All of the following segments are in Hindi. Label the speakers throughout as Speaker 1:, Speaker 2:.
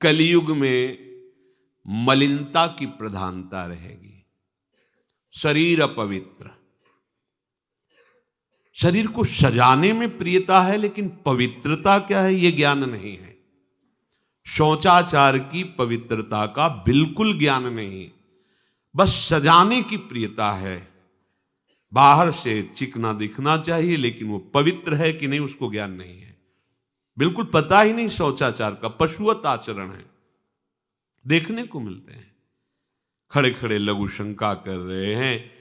Speaker 1: कलयुग में मलिनता की प्रधानता रहेगी। शरीर अपवित्र, शरीर को सजाने में प्रियता है, लेकिन पवित्रता क्या है ये ज्ञान नहीं है। शौचाचार की पवित्रता का बिल्कुल ज्ञान नहीं, बस सजाने की प्रियता है। बाहर से चिकना दिखना चाहिए, लेकिन वो पवित्र है कि नहीं उसको ज्ञान नहीं है, बिल्कुल पता ही नहीं। शौचाचार का पशुवत आचरण है, देखने को मिलते हैं। खड़े खड़े लघु शंका कर रहे हैं,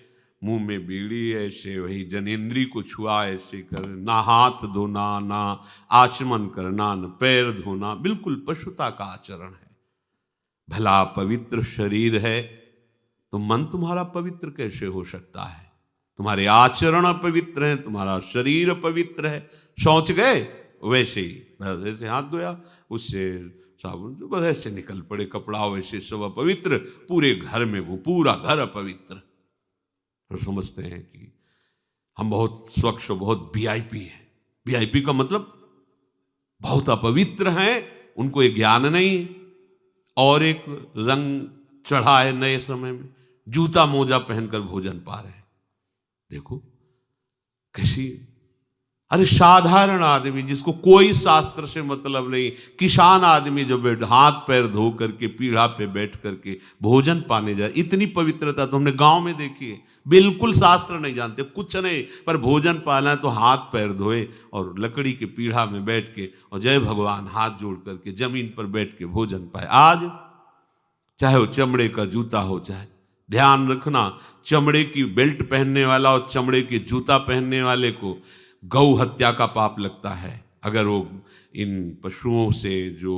Speaker 1: मुंह में बीड़ी ऐसे, वही जनेंद्री को छुआ ऐसे कर, ना हाथ धोना, ना आचमन करना, न पैर धोना, बिल्कुल पशुता का आचरण है। भला पवित्र शरीर है तो मन तुम्हारा पवित्र कैसे हो सकता है? तुम्हारे आचरण अपवित्र हैं, तुम्हारा शरीर अपवित्र है। शौच गए वैसे ही, वैसे हाथ धोया, उससे साबुन जो बस ऐसे निकल पड़े, कपड़ा वैसे सब अपवित्र, पूरे घर में वो पूरा घर अपवित्र। तो समझते हैं कि हम बहुत स्वच्छ, बहुत वीआईपी हैं। वीआईपी का मतलब बहुत अपवित्र हैं, उनको ये ज्ञान नहीं। और एक रंग चढ़ा है नए समय में, जूता मोजा पहनकर भोजन पा रहे हैं। देखो कैसी, अरे साधारण आदमी जिसको कोई शास्त्र से मतलब नहीं, किसान आदमी जो हाथ पैर धो करके पीढ़ा पे बैठ करके भोजन पाने जाए, इतनी पवित्रता तो हमने गांव में देखी है। बिल्कुल शास्त्र नहीं जानते, कुछ नहीं, पर भोजन पाना है तो हाथ पैर धोए और लकड़ी के पीढ़ा में बैठ के और जय भगवान हाथ जोड़ करके जमीन पर बैठ के भोजन पाए। आज चाहे वो चमड़े का जूता हो, चाहे ध्यान रखना, चमड़े की बेल्ट पहनने वाला और चमड़े के जूता पहनने वाले को गौ हत्या का पाप लगता है। अगर वो इन पशुओं से जो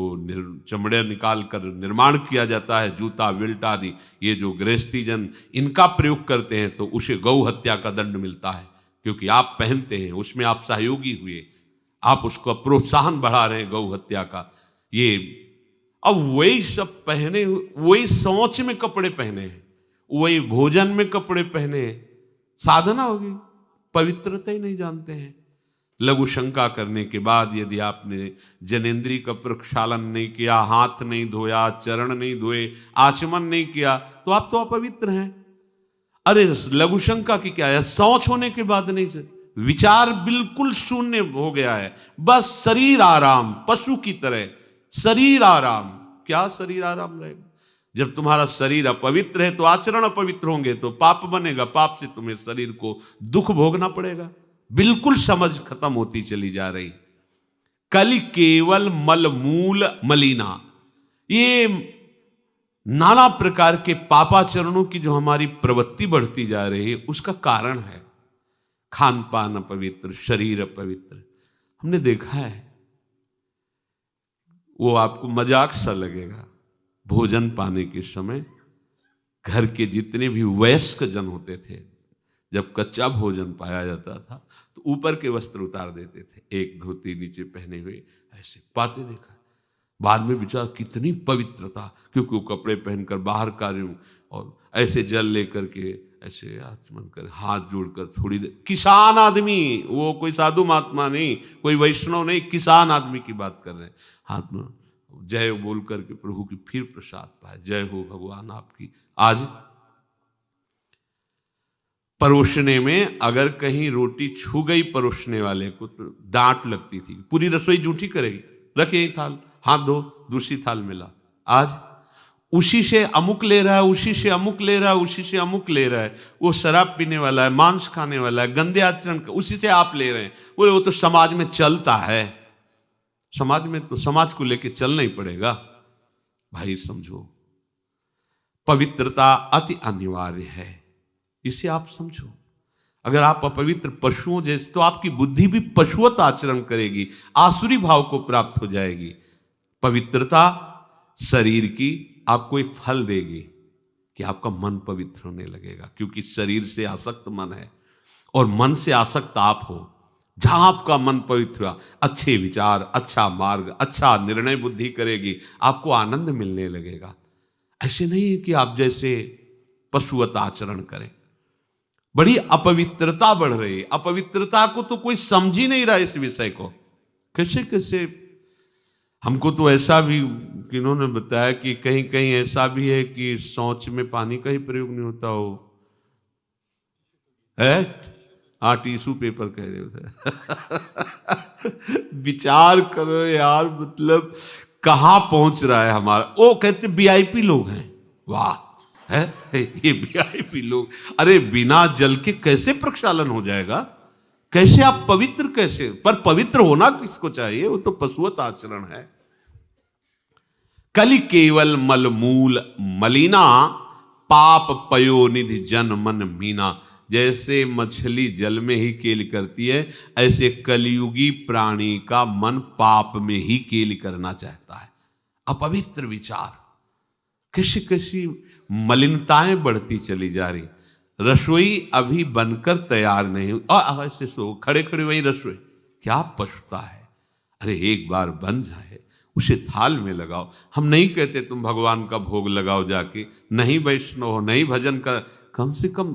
Speaker 1: चमड़े निकाल कर निर्माण किया जाता है, जूता बेल्ट आदि, ये जो गृहस्थी जन इनका प्रयोग करते हैं तो उसे गौ हत्या का दंड मिलता है, क्योंकि आप पहनते हैं, उसमें आप सहयोगी हुए, आप उसको प्रोत्साहन बढ़ा रहे हैं गौ हत्या का। ये अब वही सब पहने, वही सोच में कपड़े पहने हैं, वही भोजन में कपड़े पहने हैं, साधना होगी, पवित्रता ही नहीं जानते हैं। लघु शंका करने के बाद यदि आपने जनेंद्री का प्रक्षालन नहीं किया, हाथ नहीं धोया, चरण नहीं धोए, आचमन नहीं किया, तो आप तो अपवित्र हैं। अरे लघु शंका की क्या है, शौच होने के बाद नहीं, विचार बिल्कुल शून्य हो गया है, बस शरीर आराम, पशु की तरह शरीर आराम। क्या शरीर आराम रहेगा? जब तुम्हारा शरीर अपवित्र है तो आचरण अपवित्र होंगे, तो पाप बनेगा, पाप से तुम्हें शरीर को दुख भोगना पड़ेगा। बिल्कुल समझ खत्म होती चली जा रही। कल केवल मल मूल मलिना, ये नाना प्रकार के पापाचरणों की जो हमारी प्रवृत्ति बढ़ती जा रही है, उसका कारण है खान पान अपवित्र, शरीर अपवित्र। हमने देखा है, वो आपको मजाक सा लगेगा, भोजन पाने के समय घर के जितने भी वयस्क जन होते थे, जब कच्चा भोजन पाया जाता था तो ऊपर के वस्त्र उतार देते थे, एक धोती नीचे पहने हुए ऐसे पाते देखा। बाद में विचार कितनी पवित्रता, क्योंकि वो कपड़े पहनकर बाहर कार्यों और ऐसे जल लेकर के ऐसे आचमन कर हाथ जोड़कर थोड़ी देर, किसान आदमी, वो कोई साधु महात्मा नहीं, कोई वैष्णव नहीं, किसान आदमी की बात कर रहे हैं, हाथ में जय बोल करके प्रभु की फिर प्रसाद पाए, जय हो भगवान आपकी। आज परोसने में अगर कहीं रोटी छू गई परोसने वाले को तो डांट लगती थी, पूरी रसोई जूठी करेगी, रखे यही थाल, हाथ धो, दूसरी थाल मिला। आज उसी से अमुक ले रहा है, उसी से अमुक ले रहा है, उसी से अमुक ले रहा है, वो शराब पीने वाला है, मांस खाने वाला है, गंदे आचरण, उसी से आप ले रहे हैं। बोले वो तो समाज में चलता है, समाज में तो समाज को लेके चलना ही पड़ेगा। भाई समझो, पवित्रता अति अनिवार्य है, इसे आप समझो। अगर आप अपवित्र पशुओं जैसे, तो आपकी बुद्धि भी पशुवत आचरण करेगी, आसुरी भाव को प्राप्त हो जाएगी। पवित्रता शरीर की आपको एक फल देगी कि आपका मन पवित्र होने लगेगा, क्योंकि शरीर से आसक्त मन है और मन से आसक्त आप हो। जहां आपका मन पवित्र, अच्छे विचार, अच्छा मार्ग, अच्छा निर्णय बुद्धि करेगी, आपको आनंद मिलने लगेगा। ऐसे नहीं है कि आप जैसे पशुवत आचरण करें। बड़ी अपवित्रता बढ़ रही है, अपवित्रता को तो कोई समझ ही नहीं रहा इस विषय को। कैसे कैसे हमको तो ऐसा भी किन्होंने बताया कि कहीं कहीं ऐसा भी है कि शौच में पानी का ही प्रयोग नहीं होता हो है। हाँ, टिश्यू पेपर कह रहे हो विचार करो यार, मतलब कहाँ पहुंच रहा है हमारा। वो कहते वीआईपी लोग हैं, वाह है ये वीआईपी लोग। अरे बिना जल के कैसे प्रक्षालन हो जाएगा, कैसे आप पवित्र कैसे, पर पवित्र होना किसको चाहिए, वो तो पशुवत आचरण है। कलि केवल मलमूल मलिना, पाप पयोनिधि जन मन मीना। जैसे मछली जल में ही केली करती है, ऐसे कलियुगी प्राणी का मन पाप में ही केली करना चाहता है। अपवित्र विचार, कैसी कैसी मलिनताएं बढ़ती चली जा रही। रसोई अभी बनकर तैयार नहीं हुई और ऐसे सो खड़े खड़े वही रसोई, क्या पछता है। अरे एक बार बन जाए उसे थाल में लगाओ। हम नहीं कहते तुम भगवान का भोग लगाओ जाके, नहीं वैष्णव हो, नहीं भजन कर, कम से कम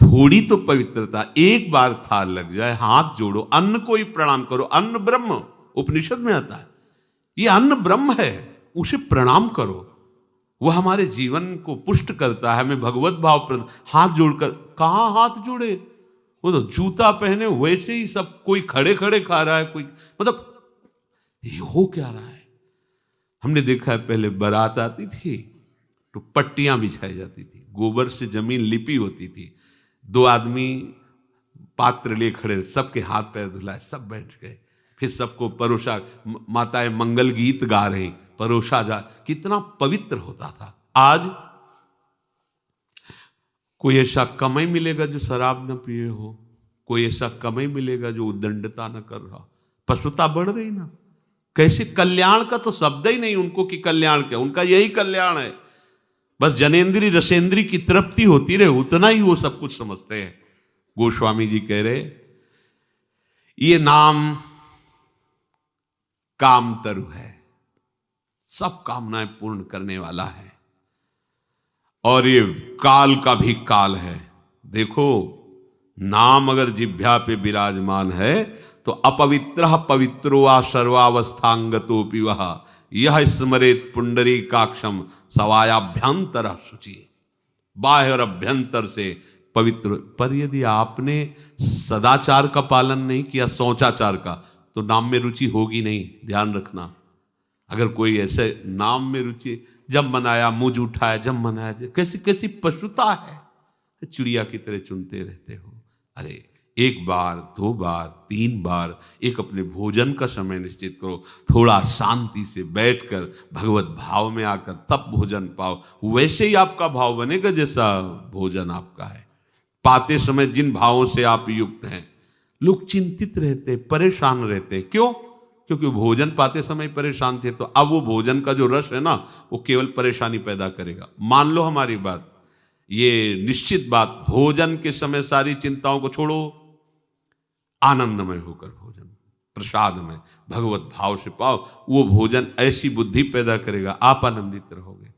Speaker 1: थोड़ी तो पवित्रता। एक बार थाल लग जाए, हाथ जोड़ो, अन्न को ही प्रणाम करो। अन्न ब्रह्म उपनिषद में आता है, ये अन्न ब्रह्म है, उसे प्रणाम करो। वह हमारे जीवन को पुष्ट करता है, हमें भगवत भाव प्रद। हाथ जोड़कर कहाँ हाथ जोड़े, वो तो जूता पहने वैसे ही सब, कोई खड़े खड़े खा रहा है, कोई मतलब ये हो क्या रहा है। हमने देखा है पहले बारात आती थी तो पट्टियां बिछाई जाती थी, गोबर से जमीन लिपी होती थी, दो आदमी पात्र ले खड़े, सबके हाथ पैर धुलाए, सब बैठ गए, फिर सबको परोसा, माताएं मंगल गीत गा रही, परोसा जा, कितना पवित्र होता था। आज कोई ऐसा कम ही मिलेगा जो शराब न पिए हो, कोई ऐसा कम ही मिलेगा जो उद्दंडता न कर रहा। पशुता बढ़ रही ना, कैसे कल्याण का तो शब्द ही नहीं उनको कि कल्याण क्या, उनका यही कल्याण है, बस जनेन्द्री रसेंद्री की तृप्ति होती रहे, उतना ही वो सब कुछ समझते हैं। गोस्वामी जी कह रहे ये नाम कामतरु है, सब कामनाएं पूर्ण करने वाला है, और ये काल का भी काल है। देखो नाम अगर जिह्वा पे विराजमान है तो अपवित्र पवित्रो वा सर्वावस्थांगतोपि वह यह स्मरेत पुंडरीकाक्षम सवायाभ्यंतर शुचि। बाह्य और अभ्यंतर से पवित्र। पर यदि आपने सदाचार का पालन नहीं किया, शौचाचार का, तो नाम में रुचि होगी नहीं, ध्यान रखना। अगर कोई ऐसे नाम में रुचि, जब मनाया मुझ उठाया, जब मनाया, कैसी कैसी पशुता है, चिड़िया की तरह चुनते रहते हो। अरे एक बार, दो बार, तीन बार एक अपने भोजन का समय निश्चित करो, थोड़ा शांति से बैठकर भगवत भाव में आकर तब भोजन पाओ, वैसे ही आपका भाव बनेगा जैसा भोजन आपका है। पाते समय जिन भावों से आप युक्त हैं, लोग चिंतित रहते, परेशान रहते, क्यों? क्योंकि भोजन पाते समय परेशान थे, तो अब वो भोजन का जो रस है ना, वो केवल परेशानी पैदा करेगा। मान लो हमारी बात, ये निश्चित बात, भोजन के समय सारी चिंताओं को छोड़ो, आनंदमय होकर भोजन प्रसाद में भगवत भाव से पाओ, वो भोजन ऐसी बुद्धि पैदा करेगा, आप आनंदित रहोगे।